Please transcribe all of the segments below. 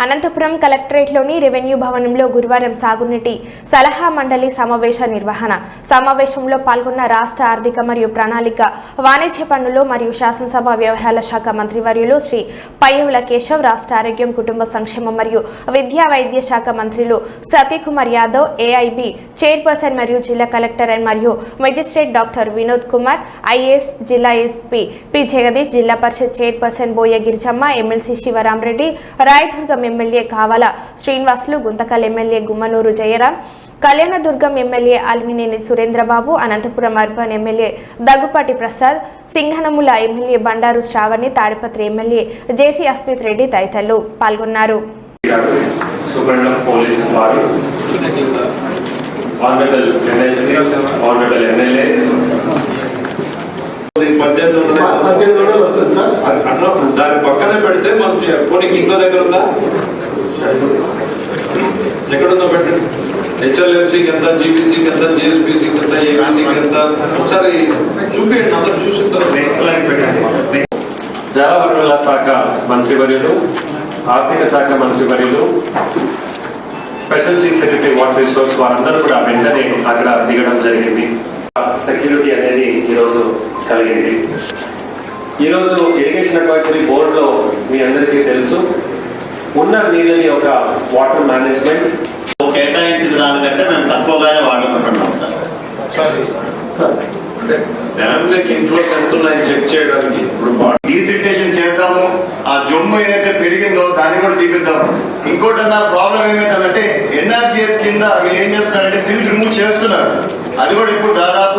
Anantapuram కలెక్టరేట్లోని revenue భవనంలో గురువారం సాగునీటి సలహా మండలి సమావేశ నిర్వహణ సమావేశంలో పాల్గొన్న రాష్ట్ర ఆర్థిక మరియు ప్రణాళిక వాణిజ్య పన్నులు మరియు శాసనసభ వ్యవహారాల శాఖ మంత్రివర్యులు శ్రీ పయ్యవుల కేశవ్, రాష్ట్ర ఆరోగ్యం కుటుంబ సంక్షేమం మరియు విద్యా వైద్య శాఖ మంత్రులు సత్యకుమార్ యాదవ్, ఏఐబి చైర్పర్సన్ మరియు జిల్లా కలెక్టర్ మరియు magistrate doctor Vinod Kumar, IAS జిల్లా SP P Jagadish, Zilla Parishad chairperson Boya Girijamma, MLC Sivaramareddy, Rayadurgam MLA Kavala Srinivasulu, Guntakal MLA Gummanur Jayaram, Kalyandurgam MLA Alimineni Surendrababu, Anantapuram urban MLA Daggupati Prasad, Singanamala MLA Bandaru Sravani, Tadipatri MLA JC Asmit Reddy తదితరులు పాల్గొన్నారు. దాని పక్కనే పెడితే మంచి పోనీకి ఇంకో దగ్గర ఉందా, ఎక్కడుందో పెట్టండి. హెచ్ఎల్ఎంసీకి ఎంత, జీపీసీకి ఎంత, జిఎస్పీసీకి ఎంత, ఏబీసీకి ఎంత ఒకసారి చూపించండి, అందరూ చూసిన జలవనరుల శాఖ మంత్రివర్యులు, ఆర్థిక శాఖ మంత్రివర్యులు, special chief secretary water resource వారందరూ కూడా వెంటనే అక్కడ దిగడం జరిగింది. సెక్యూరిటీ అనేది ఈరోజు కలిగింది. ఈరోజు ఇరిగేషన్ అడ్వైజరీ బోర్డులో మీ అందరికీ తెలుసు, ఉన్న నీళ్ళని ఒక వాటర్ మేనేజ్మెంట్ కేటాయించిన దానికంటే మేము తక్కువగానే వాడుకుంటున్నాం సార్. డ్యామ్లకి ఇన్ఫ్లోస్ ఎంత ఉన్నాయని చెక్ చేయడానికి ఇప్పుడు డీసిల్టేషన్ చేద్దాము, ఆ జమ్ము ఏదైతే పెరిగిందో దాన్ని కూడా తీపిద్దాము. ఇంకోటి నా ప్రాబ్లం ఏమైతుందంటే ఎన్ఆర్జీఎస్ కింద వీళ్ళు ఏం చేస్తున్నారంటే సిల్ట్ రిమూవ్ చేస్తున్నారు. అది కూడా ఇప్పుడు దాదాపు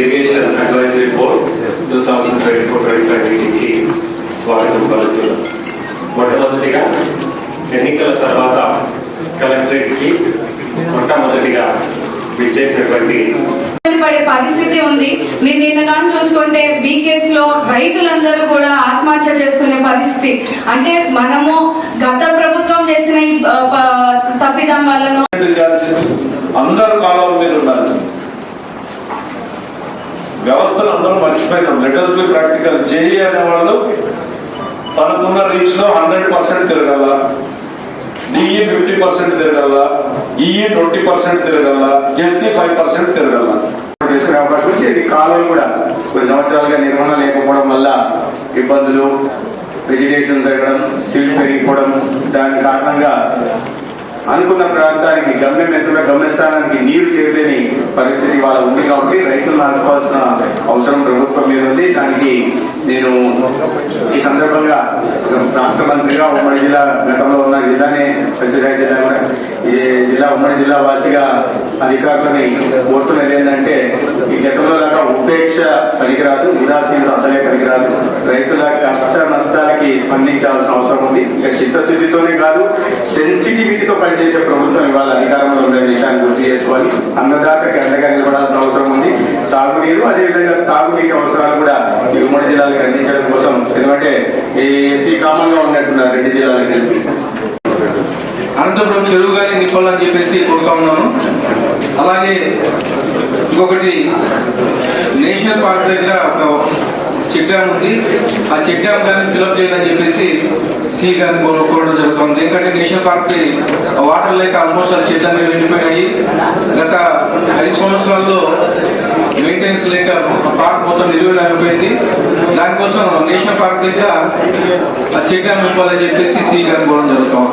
ఇరిగేషన్ అడ్వైజరీ బోర్డ్ 2024-25 మీటింగ్కి స్వాగతం పలుకుతున్నాం. మొట్టమొదటిగా ఎన్నికల తర్వాత కలెక్టరేట్కి మొట్టమొదటిగా విచ్చేసినటువంటి పరిస్థితి ఉంది. మీరు నిన్నగానే చూసుకుంటే బీకేస్ లో రైతులందరూ కూడా ఆత్మహత్య చేసుకునే పరిస్థితి. అంటే మనము గత ప్రభుత్వం చేసిన తప్పిదం వలన అందరూ కాలం మీద ఉండాలి. వ్యవస్థను అందరూ మర్చిపోయినాం. Letters be practical. జేఈ అనే వాళ్ళు తనకున్న రీచ్ లో 100% తిరగల, డిఈ 50% తిరగల, ఈఈ 20% తిరగల, ఎస్సీ 5% తిరగల. చేసుకునే అవకాశం వచ్చి ఇది కాలువలు కూడా కొన్ని సంవత్సరాలుగా నిర్వహణ లేకపోవడం వల్ల ఇబ్బందులు, వెజిటేషన్ పెరగడం, సిల్ట్ పెరిగిపోవడం, దాని కారణంగా అనుకున్న ప్రాంతానికి గమ్యస్థానానికి నీరు చేరలేని పరిస్థితి వాళ్ళ ఉంది. కాబట్టి రైతులను ఆదుకోవాల్సిన అవసరం ప్రభుత్వం మీద ఉంది. దానికి నేను ఈ సందర్భంగా రాష్ట్ర మంత్రిగా ఉమ్మడి జిల్లా, గతంలో ఉన్న జిల్లానే సత్యసాయి జిల్లా కూడా ఈ జిల్లా ఉమ్మడి జిల్లా వాసిగా అధికారులని కోరుతున్నది ఏంటంటే ఈ గతంలో దాకా ఉపేక్ష పనికిరాదు, ఉదాసీనత అసలే పనికిరాదు. రైతుల కష్ట నష్టాలకి స్పందించాల్సిన అవసరం ఉంది. ఇక చిత్తశుద్ధితోనే కాదు, సెన్సిటివిటీతో పనిచేసే ప్రభుత్వం ఇవాళ అధికారంలో ఉండే విషయాన్ని గుర్తు చేసుకోవాలి. అన్నదాతకి అండగా నిలబడాల్సిన అవసరం ఉంది. సాగునీరు, అదేవిధంగా తాగునీటి అవసరాలు కూడా ఈ ఉమ్మడి జిల్లాలకు అందించడం కోసం, ఎందుకంటే ఈ ఎస్సీ కామన్ గా ఉన్నట్టున్నారు రెండు జిల్లాలకు కలిపి. అనంతపురం చెరువు కానీ నింపాలని చెప్పేసి కోరుతా ఉన్నాను. అలాగే ఇంకొకటి, నేషనల్ పార్క్ దగ్గర ఒక చెక్ డ్యామ్ ఉంది. ఆ చెక్ డ్యామ్ కానీ ఫిల్అప్ చేయాలని చెప్పేసి సి కానీ కోరడం జరుగుతుంది. ఎందుకంటే నేషనల్ పార్క్ కి వాటర్ లేక ఆల్మోస్ట్ ఆ చెట్లు అనేవి వెళ్ళిపోయినాయి. గత 5 సంవత్సరాల్లో మెయింటెనెన్స్ లేక పార్క్ మొత్తం నిర్వహణ. దానికోసం నేషనల్ పార్క్ దగ్గర ఆ చెక్ డ్యామ్ నింపాలని చెప్పేసి సి కానీ కోరడం జరుగుతాం.